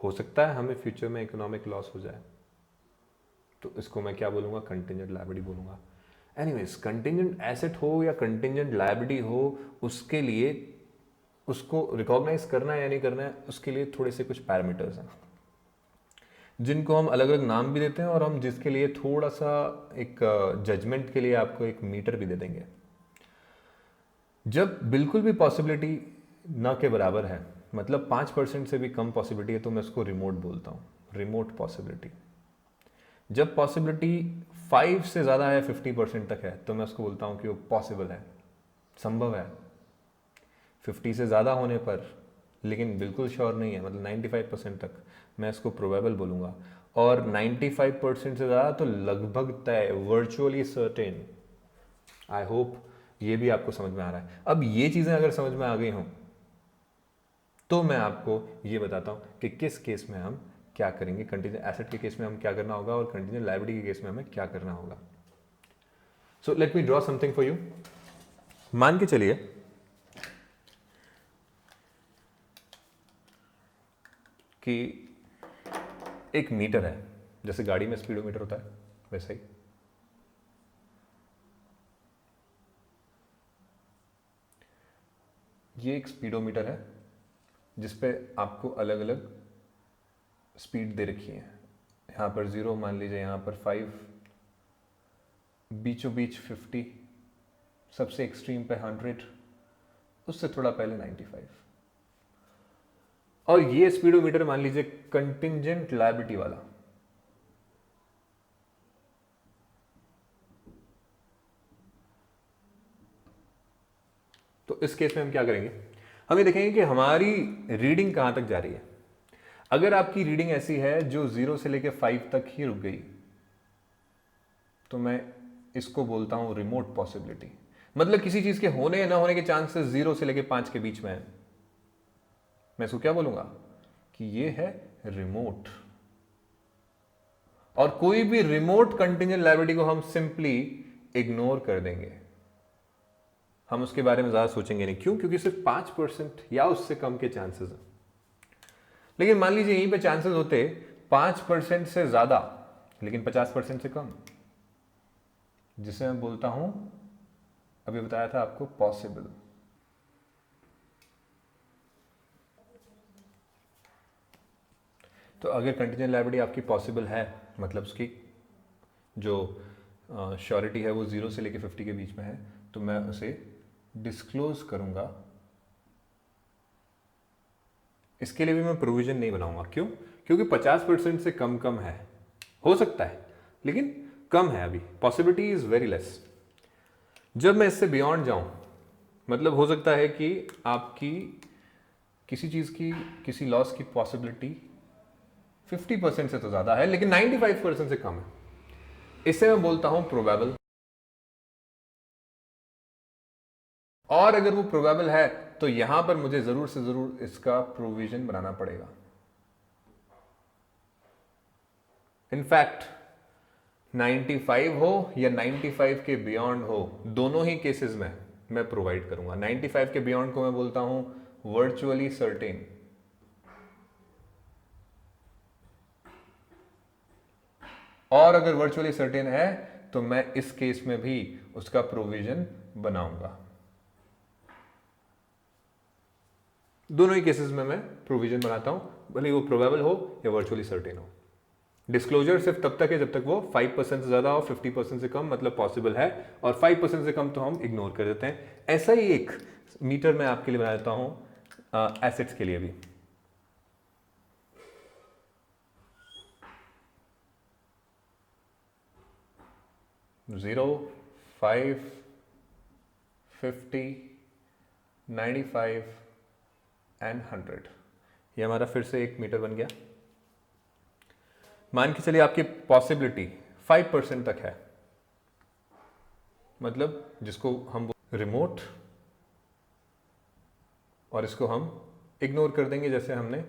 हो सकता है हमें फ्यूचर में इकोनॉमिक लॉस हो जाए, तो इसको मैं क्या बोलूँगा? कंटिंजेंट लायबिलिटी बोलूँगा। एनीवेज, कंटिंजेंट एसेट हो या कंटिंजेंट लायबिलिटी हो, उसके लिए उसको रिकॉग्नाइज करना है या नहीं करना है, उसके लिए थोड़े से कुछ पैरामीटर्स हैं जिनको हम अलग अलग नाम भी देते हैं और हम जिसके लिए थोड़ा सा एक जजमेंट के लिए आपको एक मीटर भी दे देंगे। जब बिल्कुल भी पॉसिबिलिटी ना के बराबर है, मतलब 5% से भी कम पॉसिबिलिटी है, तो मैं उसको रिमोट बोलता हूँ, रिमोट पॉसिबिलिटी। जब पॉसिबिलिटी 5 से ज़्यादा है, 50% तक है, तो मैं उसको बोलता हूँ कि वो पॉसिबल है, संभव है। 50 से ज़्यादा होने पर लेकिन बिल्कुल श्योर नहीं है, मतलब 95% तक, मैं इसको प्रोबेबल बोलूँगा। और 95% से ज़्यादा तो लगभग तय, वर्चुअली सर्टेन। आई होप ये भी आपको समझ में आ रहा है। अब ये चीज़ें अगर समझ में आ गई हों तो मैं आपको ये बताता हूँ कि किस केस में हम क्या करेंगे, कंटीजेंट एसेट के केस में हम क्या करना होगा और कंटीजेंट लायबिलिटी के केस में हमें क्या करना होगा। So let me draw something for you. मान के चलिए कि एक मीटर है, जैसे गाड़ी में स्पीडोमीटर होता है वैसे ही। ये एक स्पीडोमीटर है जिसपे आपको अलग अलग स्पीड दे रखी है। यहाँ पर 0 मान लीजिए, यहाँ पर 5, बीचों बीच 50, सबसे एक्सट्रीम पे 100, उससे थोड़ा पहले 95। और ये स्पीडोमीटर मान लीजिए कंटिंजेंट लायबिलिटी वाला। तो इस केस में हम क्या करेंगे? हम ये देखेंगे कि हमारी रीडिंग कहां तक जा रही है। अगर आपकी रीडिंग ऐसी है जो 0 से लेकर 5 तक ही रुक गई, तो मैं इसको बोलता हूं रिमोट पॉसिबिलिटी। मतलब किसी चीज के होने या ना होने के चांसेस 0 से लेकर 5 के बीच में है। मैं इसको क्या बोलूंगा? कि ये है रिमोट। और कोई भी रिमोट कंटिंजेंट लायबिलिटी को हम सिंपली इग्नोर कर देंगे, हम उसके बारे में ज्यादा सोचेंगे नहीं। क्यों? क्योंकि सिर्फ 5% या उससे कम के चांसेस हैं। लेकिन मान लीजिए यहीं पे चांसेस होते 5% से ज्यादा लेकिन 50% से कम, जिसे मैं बोलता हूं, अभी बताया था आपको, पॉसिबल। तो अगर कंटिंजेंट लायबिलिटी आपकी पॉसिबल है, मतलब उसकी जो श्योरिटी है वो 0 से लेकर 50 के बीच में है, तो मैं उसे डिस्क्लोज करूंगा, इसके लिए भी मैं प्रोविजन नहीं बनाऊंगा। क्यों? क्योंकि 50% से कम कम है, हो सकता है लेकिन कम है, अभी पॉसिबिलिटी इज वेरी लेस। जब मैं इससे बियॉन्ड जाऊं, मतलब हो सकता है कि आपकी किसी चीज की, किसी लॉस की पॉसिबिलिटी 50% से तो ज्यादा है लेकिन 95% से कम है, इसे मैं बोलता हूं प्रोबेबल। और अगर वो प्रोबेबल है तो यहां पर मुझे जरूर से जरूर इसका प्रोविजन बनाना पड़ेगा। इनफैक्ट 95 हो या 95 के बियॉन्ड हो, दोनों ही केसेस में मैं प्रोवाइड करूंगा। 95 के बियॉन्ड को मैं बोलता हूं वर्चुअली सर्टेन, और अगर वर्चुअली सर्टेन है तो मैं इस केस में भी उसका प्रोविजन बनाऊंगा। दोनों ही केसेस में मैं प्रोविजन बनाता हूं, भले वो प्रोबेबल हो या वर्चुअली सर्टेन हो। डिस्क्लोजर सिर्फ तब तक है जब तक वो 5% से ज्यादा हो, 50% से कम मतलब पॉसिबल है, और 5% से कम तो हम इग्नोर कर देते हैं। ऐसा ही एक मीटर मैं आपके लिए बना देता हूं एसेट्स के लिए भी। जीरो, 5, 50, 95 एंड 100, ये हमारा फिर से एक मीटर बन गया। मान के चलिए आपकी पॉसिबिलिटी 5% तक है, मतलब जिसको हम रिमोट, और इसको हम इग्नोर कर देंगे जैसे हमने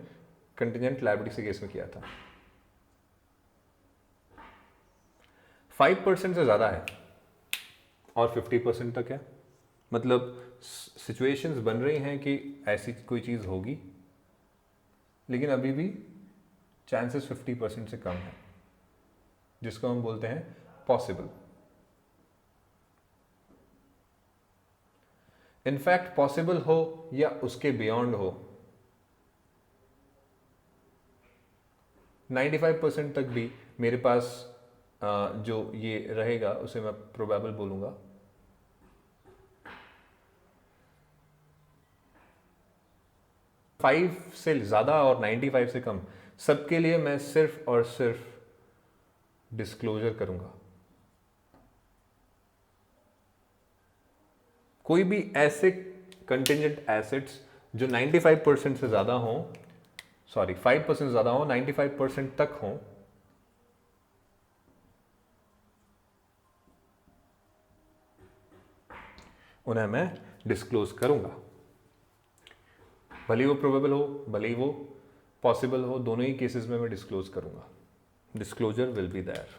कंटिजेंट लायबिलिटी से केस में किया था। 5% से ज़्यादा है और 50% तक है, मतलब सिचुएशंस बन रही हैं कि ऐसी कोई चीज़ होगी लेकिन अभी भी चांसेस 50% से कम है, जिसको हम बोलते हैं पॉसिबल। इनफैक्ट पॉसिबल हो या उसके बियॉन्ड हो, 95% तक भी मेरे पास जो ये रहेगा उसे मैं प्रोबेबल बोलूंगा। फाइव से ज़्यादा और 95 से कम, सबके लिए मैं सिर्फ और सिर्फ डिस्क्लोजर करूंगा। कोई भी ऐसे कंटिजेंट एसेट्स जो 95% से ज़्यादा हों, सॉरी 5% ज़्यादा हो, 95% तक हों, उन्हें मैं डिस्क्लोज करूंगा। भले ही वो प्रोबेबल हो, भले ही वो पॉसिबल हो, दोनों ही केसेस में मैं डिस्क्लोज करूंगा। डिस्क्लोजर विल बी देयर,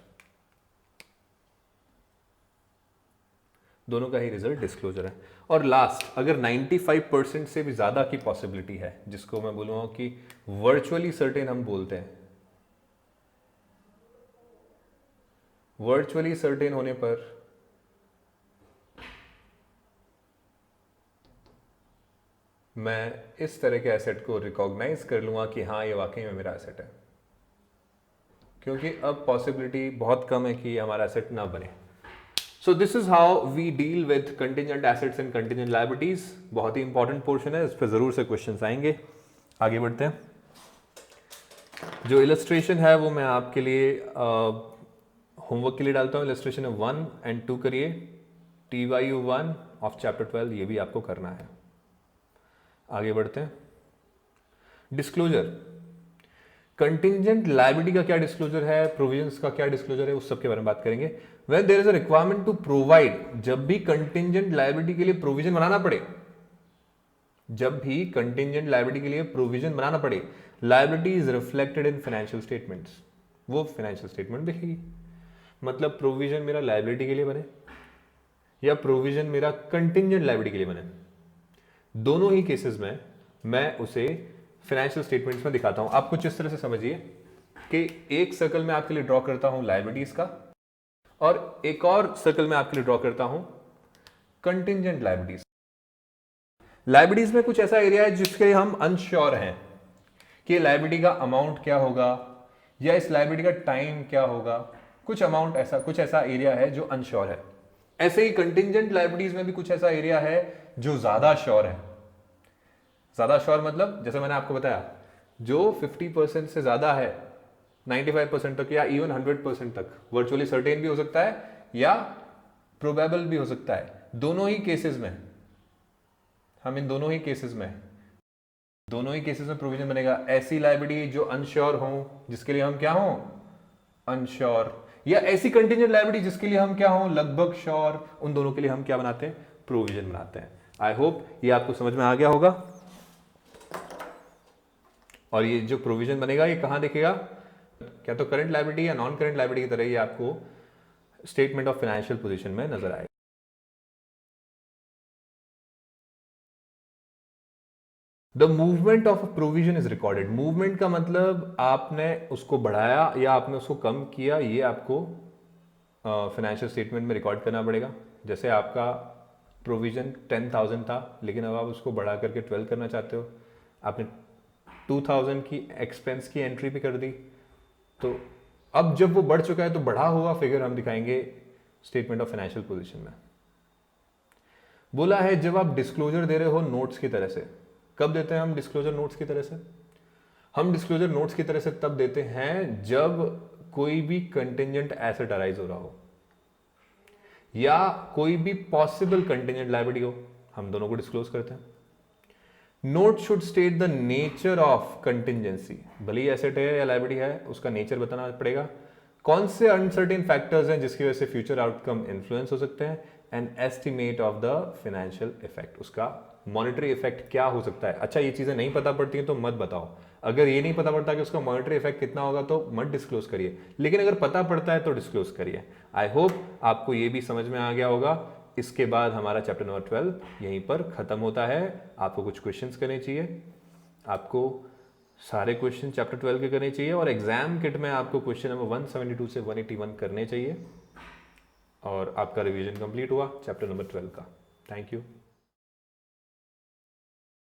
दोनों का ही रिजल्ट डिस्क्लोजर है। और लास्ट, अगर 95% से भी ज्यादा की पॉसिबिलिटी है, जिसको मैं बोलूंगा कि वर्चुअली सर्टेन हम बोलते हैं, वर्चुअली सर्टेन होने पर मैं इस तरह के एसेट को रिकॉग्नाइज कर लूंगा कि हाँ ये वाकई में मेरा एसेट है, क्योंकि अब पॉसिबिलिटी बहुत कम है कि हमारा एसेट ना बने। So this is how we deal with contingent assets and contingent liabilities. बहुत ही इंपॉर्टेंट पोर्शन है, इस पर जरूर से क्वेश्चंस आएंगे। आगे बढ़ते हैं। जो इलस्ट्रेशन है वो मैं आपके लिए होमवर्क के लिए डालता हूँ। इलस्ट्रेशन 1 and 2 करिए, TYU1 ऑफ चैप्टर 12, ये भी आपको करना है। आगे बढ़ते हैं। डिस्क्लोजर, कंटिजेंट लायबिलिटी का क्या डिस्क्लोजर है, प्रोविजंस का क्या डिस्क्लोजर है, उस सब के बारे में बात करेंगे। When there is a requirement to provide, जब भी कंटिजेंट लायबिलिटी के लिए प्रोविजन बनाना पड़े, जब भी कंटिजेंट लायबिलिटी के लिए प्रोविजन बनाना पड़े, liability is reflected in financial statements, वो फाइनेंशियल स्टेटमेंट दिखेगी। मतलब प्रोविजन मेरा लायबिलिटी के लिए बने या प्रोविजन मेरा कंटिजेंट लायबिलिटी के लिए बने, दोनों ही केसेस में मैं उसे फाइनेंशियल स्टेटमेंट्स में दिखाता हूं। आप कुछ इस तरह से समझिए कि एक सर्कल में आपके लिए ड्रॉ करता हूं लायबिलिटीज का, और एक और सर्कल में आपके लिए ड्रॉ करता हूं कंटिजेंट लायबिलिटीज। लायबिलिटीज में कुछ ऐसा एरिया है जिसके लिए हम अनश्योर हैं कि लायबिलिटी का अमाउंट क्या होगा या इस लायबिलिटी का टाइम क्या होगा, कुछ अमाउंट ऐसा, कुछ ऐसा एरिया है जो अनश्योर है। ऐसे ही कंटिजेंट लायबिलिटीज में भी कुछ ऐसा एरिया है जो ज्यादा श्योर है। ज्यादा श्योर मतलब जैसे मैंने आपको बताया, जो 50% से ज्यादा है, 95% तक या इवन 100% तक, वर्चुअली सर्टेन भी हो सकता है या प्रोबेबल भी हो सकता है। दोनों ही केसेस में हम इन दोनों ही केसेस में प्रोविजन बनेगा। ऐसी लायबिलिटी जो अनश्योर हो, जिसके लिए हम क्या हो, अनश्योर, या ऐसी कंटीजेंट लायबिलिटी जिसके लिए हम क्या हो, लगभग श्योर, उन दोनों के लिए हम क्या बनाते हैं, प्रोविजन बनाते हैं। आई होप ये आपको समझ में आ गया होगा। और ये जो प्रोविजन बनेगा ये कहां दिखेगा, क्या तो करंट लायबिलिटी या नॉन करंट लायबिलिटी की तरह ये आपको स्टेटमेंट ऑफ फाइनेंशियल पोजीशन में नजर आएगा। The movement of a provision is recorded. Movement का मतलब आपने उसको बढ़ाया या आपने उसको कम किया, ये आपको फाइनेंशियल स्टेटमेंट में रिकॉर्ड करना पड़ेगा। जैसे आपका प्रोविजन 10,000 था, लेकिन अब आप उसको बढ़ा करके 12 करना चाहते हो, आपने 2,000 की एक्सपेंस की एंट्री भी कर दी, तो अब जब वो बढ़ चुका है तो बढ़ा हुआ फिगर हम दिखाएंगे स्टेटमेंट ऑफ फाइनेंशियल पोजीशन में। बोला है जब आप डिस्क्लोजर दे रहे हो नोट्स की तरह से। कब देते हैं हम डिस्क्लोजर नोट्स की तरह से? हम डिस्क्लोजर नोट्स की तरह से तब देते हैं जब कोई भी कंटिंजेंट एसेट अराइज हो रहा हो या कोई भी पॉसिबल कंटिंजेंट लायबिलिटी हो, हम दोनों को डिस्क्लोज करते हैं। Note should state the nature of contingency, भले ही एसेट है या लायबिलिटी है, उसका नेचर बताना पड़ेगा। कौन से अनसर्टेन फैक्टर्स हैं जिसकी वजह से फ्यूचर आउटकम इन्फ्लुएंस हो सकते हैं, and estimate of the financial effect, उसका मॉनेटरी इफेक्ट क्या हो सकता है। अच्छा, ये चीजें नहीं पता पड़ती हैं तो मत बताओ। अगर ये नहीं पता पड़ता कि उसका मॉनेटरी इफेक्ट कितना होगा तो मत डिस्क्लोज करिए, लेकिन अगर पता पड़ता है तो डिस्क्लोज करिए। आई होप आपको ये भी समझ में आ गया होगा। इसके बाद हमारा चैप्टर नंबर 12 यहीं पर खत्म होता है। आपको कुछ क्वेश्चंस करने चाहिए, आपको सारे क्वेश्चन चैप्टर 12 के करने चाहिए, और एग्जाम किट में आपको क्वेश्चन नंबर 172 से 181 करने चाहिए, और आपका रिवीजन कंप्लीट हुआ चैप्टर नंबर 12 का। Thank you.